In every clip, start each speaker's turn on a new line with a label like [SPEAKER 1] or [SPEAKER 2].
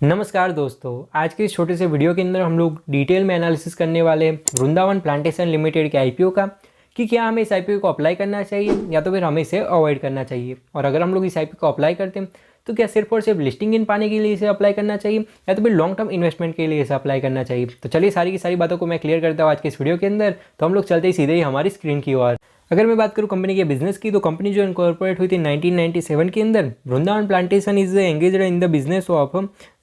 [SPEAKER 1] नमस्कार दोस्तों, आज के इस छोटे से वीडियो के अंदर हम लोग डिटेल में एनालिसिस करने वाले हैं वृंदावन प्लांटेशन लिमिटेड के आईपीओ का कि क्या हमें इस आईपीओ को अप्लाई करना चाहिए या तो फिर हमें इसे अवॉइड करना चाहिए। और अगर हम लोग इस आईपीओ को अप्लाई करते हैं तो क्या सिर्फ और सिर्फ लिस्टिंग इन पाने के लिए इसे अप्लाई करना चाहिए या तो फिर लॉन्ग टर्म इन्वेस्टमेंट के लिए इसे अप्लाई करना चाहिए। तो चलिए सारी की सारी बातों को मैं क्लियर करता हूँ आज के इस वीडियो के अंदर। तो हम लोग चलते ही सीधे ही हमारी स्क्रीन की ओर। अगर मैं बात करूं कंपनी के बिजनेस की, तो कंपनी जो इनकॉर्पोरेट हुई थी 1997 के अंदर, Vrindavan plantation is engaged in the business of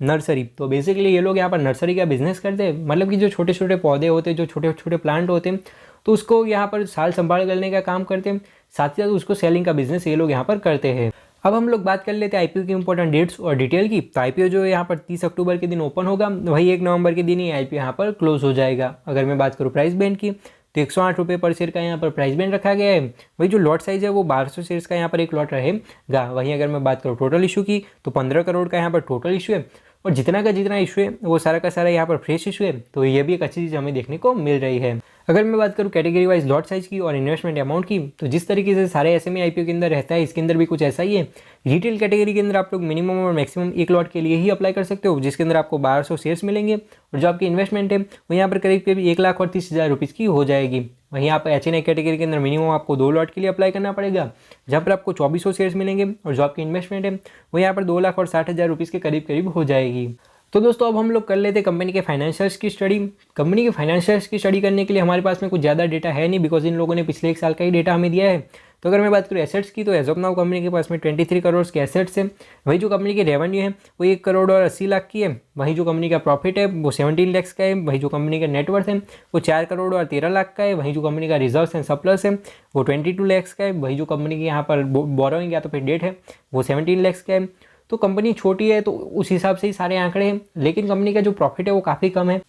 [SPEAKER 1] nursery. तो बेसिकली ये लोग यहाँ पर नर्सरी का बिजनेस करते हैं, मतलब कि जो छोटे छोटे पौधे होते हैं, जो छोटे छोटे प्लांट होते हैं, तो उसको यहाँ पर साल संभाल करने का काम करते हैं, साथ ही साथ उसको सेलिंग का बिजनेस ये लोग यहाँ पर करते हैं। अब हम लोग बात कर लेते हैं आईपीओ की इंपॉर्टेंट डेट्स और डिटेल की। तो आईपीओ जो यहाँ पर 30 अक्टूबर के दिन ओपन होगा, वही 1 नवंबर के दिन ही आईपीओ यहाँ पर क्लोज हो जाएगा। अगर मैं बात करूँ प्राइस बैंड की, तो 108 रुपये पर शेयर का यहाँ पर प्राइस बैंड रखा गया है। वही जो लॉट साइज है वो 1200 शेयर्स का यहाँ पर एक लॉट रहेगा। वहीं अगर मैं बात करूँ टोटल इशू की, तो 15 करोड़ का यहाँ पर टोटल इशू है और जितना का जितना इशू है वो सारा का सारा यहाँ पर फ्रेश इशू है। तो ये भी एक अच्छी चीज़ हमें देखने को मिल रही है। अगर मैं बात करूँ कैटेगरी वाइज लॉट साइज की और इन्वेस्टमेंट अमाउंट की, तो जिस तरीके से सारे एसएमई आईपीओ के अंदर रहता है, इसके अंदर भी कुछ ऐसा ही है। रिटेल कैटेगरी के अंदर आप लोग मिनिमम और मैक्सिमम एक लॉट के लिए ही अप्लाई कर सकते हो, जिसके अंदर आपको 1200 शेयर्स मिलेंगे और जो आपकी इन्वेस्टमेंट है वो यहाँ पर करीब करीब 1,30,000 रुपीज़ की हो जाएगी। वहीं आप एचएनआई कैटेगरी के अंदर मिनिमम आपको 2 लॉट के लिए अप्लाई करना पड़ेगा, जहाँ पर आपको 2400 शेयर्स मिलेंगे और जो आपकी इन्वेस्टमेंट है वो यहाँ पर 2,60,000 रुपीज़ के करीब करीब हो जाएगी। तो दोस्तों अब हम लोग कर लेते हैं कंपनी के फाइनेंशियल्स की स्टडी। कंपनी के फाइनेंशियल्स की स्टडी करने के लिए हमारे पास में कुछ ज़्यादा डेटा है नहीं, बिकॉज इन लोगों ने पिछले 1 साल का ही डेटा हमें दिया है। तो अगर मैं बात करूँ एसेट्स की, तो एज ऑफ नाउ कंपनी के पास में 23 करोड़ के एसेट्स है। वही जो कंपनी की रेवेन्यू है वो 1 करोड़ और 80 लाख की है। वही जो कंपनी का प्रॉफिट है वो 17 लाख का है। वही जो कंपनी का नेटवर्थ है वो 4 करोड़ और 13 लाख का है। वही जो कंपनी का रिजर्व्स एंड सरप्लस है वो 22 लाख का है। वही जो कंपनी की यहाँ पर बोरोइंग या तो फिर डेट है वो 17 लाख का है। तो कंपनी छोटी है तो उस हिसाब से ही सारे आंकड़े हैं, लेकिन कंपनी का जो प्रॉफिट है वो काफ़ी कम है।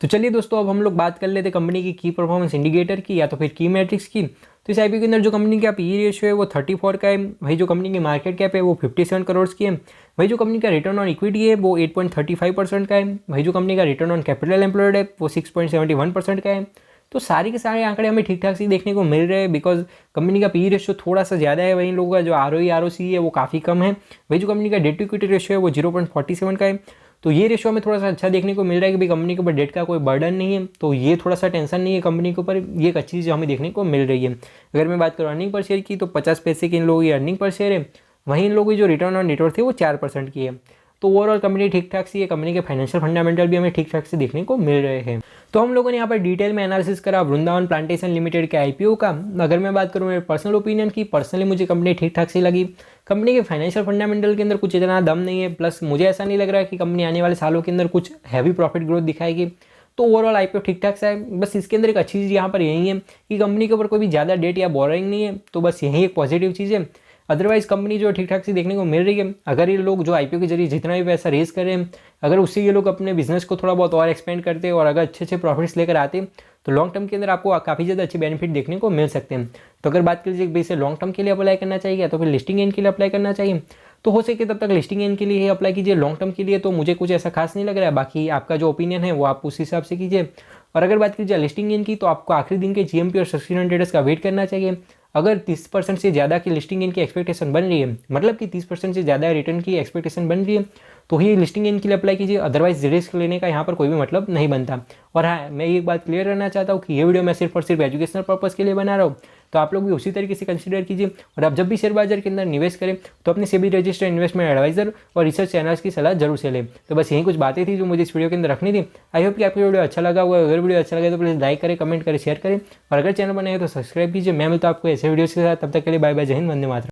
[SPEAKER 1] तो चलिए दोस्तों अब हम लोग बात कर लेते हैं कंपनी की परफॉर्मेंस इंडिकेटर की या तो फिर की मैट्रिक्स की। तो इस आईपीओ के अंदर जो कंपनी का पी रेशियो है वो 34 का है। वही जो कंपनी की मार्केट कैप है वो 57 करोड़ की है। वही जो कंपनी का रिटर्न ऑन इक्विटी है वो 8.35% का है। वही जो कंपनी का रिटर्न ऑन कैपिटल एम्प्लॉयड है वो 6.71% का है। तो सारे के सारे आंकड़े हमें ठीक ठाक से देखने को मिल रहे हैं, बिकॉज कंपनी का पी रेशियो थोड़ा सा ज़्यादा है। वहीं लोगों का जो ROE है वो काफ़ी कम है। वही जो कंपनी का डेट टू इक्विटी रेशियो है वो 0.47 का है। तो ये रेशियो हमें थोड़ा सा अच्छा देखने को मिल रहा है कि भाई कंपनी के ऊपर डेट का कोई बर्डन नहीं है, तो ये थोड़ा सा टेंशन नहीं है कंपनी के ऊपर। ये एक अच्छी चीज़ हमें देखने को मिल रही है। अगर मैं बात करूँ अर्निंग पर शेयर की, तो 50 पैसे की इन लोगों की अर्निंग पर शेयर है। वहीं इन लोगों की जो रिटर्न ऑन नेटवर्थ है वो 4% की है। तो ओवरऑल कंपनी ठीक ठाक सी है। कंपनी के फाइनेंशियल फंडामेंटल भी हमें ठीक ठाक से देखने को मिल रहे हैं। तो हम लोगों ने यहाँ पर डिटेल में एनालिसिस करा वृंदावन प्लांटेशन लिमिटेड के आईपीओ का। अगर मैं बात करूँ मेरे पर्सनल ओपिनियन की, पर्सनली मुझे कंपनी ठीक ठाक सी लगी। कंपनी के फाइनेंशियल फंडामेंटल के अंदर कुछ इतना दम नहीं है, प्लस मुझे ऐसा नहीं लग रहा है कि कंपनी आने वाले सालों के अंदर कुछ हैवी प्रॉफिट ग्रोथ दिखाएगी। तो ओवरऑल आईपीओ ठीक ठाक सा है। बस इसके अंदर एक अच्छी चीज़ यहाँ पर यही है कि कंपनी के ऊपर कोई भी ज़्यादा डेट या बोरोइंग नहीं है, तो बस यही एक पॉजिटिव चीज़ है। अदरवाइज कंपनी जो ठीक ठाक से देखने को मिल रही है। अगर ये लोग जो आईपीओ के जरिए जितना भी पैसा रेज करें, अगर उससे ये लोग अपने बिजनेस को थोड़ा बहुत और एक्सपेंड करते और अगर अच्छे अच्छे प्रॉफिट्स लेकर आते, तो लॉन्ग टर्म के अंदर आपको काफ़ी ज़्यादा अच्छे बेनिफिट देखने को मिल सकते हैं। तो अगर बात कीजिए कि इसे लॉन्ग टर्म के लिए अप्लाई करना चाहिए तो फिर लिस्टिंग गेन के लिए अप्लाई करना चाहिए, तो हो सके तब तक लिस्टिंग गेन के लिए ही अप्लाई कीजिए। लॉन्ग टर्म के लिए तो मुझे कुछ ऐसा खास नहीं लग रहा है। बाकी आपका जो ओपिनियन है वो आप उस हिसाब से कीजिए। और अगर बात कीजिए लिस्टिंग गेन की, तो आपको आखिरी दिन के जीएमपी और सब्सिडेंट ट्रेडर्स का वेट करना चाहिए। अगर 30% से ज़्यादा की लिस्टिंग गेन की एक्सपेक्टेशन बन रही है, मतलब कि 30% से ज़्यादा रिटर्न की एक्सपेक्टेशन बन रही है, तो ही लिस्टिंग गेन के लिए अप्लाई कीजिए। अदरवाइज रिस्क लेने का यहाँ पर कोई भी मतलब नहीं बनता। और हाँ, मैं एक बात क्लियर करना चाहता हूँ कि ये वीडियो मैं सिर्फ और सिर्फ एजुकेशनल पर्पज़ के लिए बना रहा हूँ। तो आप लोग भी उसी तरीके से कंसीडर कीजिए। और आप जब भी शेयर बाजार के अंदर निवेश करें तो अपने सेबी रजिस्टर्ड इन्वेस्टमेंट एडवाइजर और रिसर्च चैनल्स की सलाह जरूर से लें। तो बस यही कुछ बातें थी जो मुझे इस वीडियो के अंदर रखनी थी। आई होप कि आपको वीडियो अच्छा लगा होगा। अगर वीडियो अच्छा लगे तो प्लीज़ लाइक करें, कमेंट करें, शेयर करें और अगर चैनल बने तो सब्सक्राइब कीजिए। मैं मिलता हूं आपको ऐसे वीडियो के साथ। तब तक के लिए बाय बाय, जय हिंद, वंदे मातरम।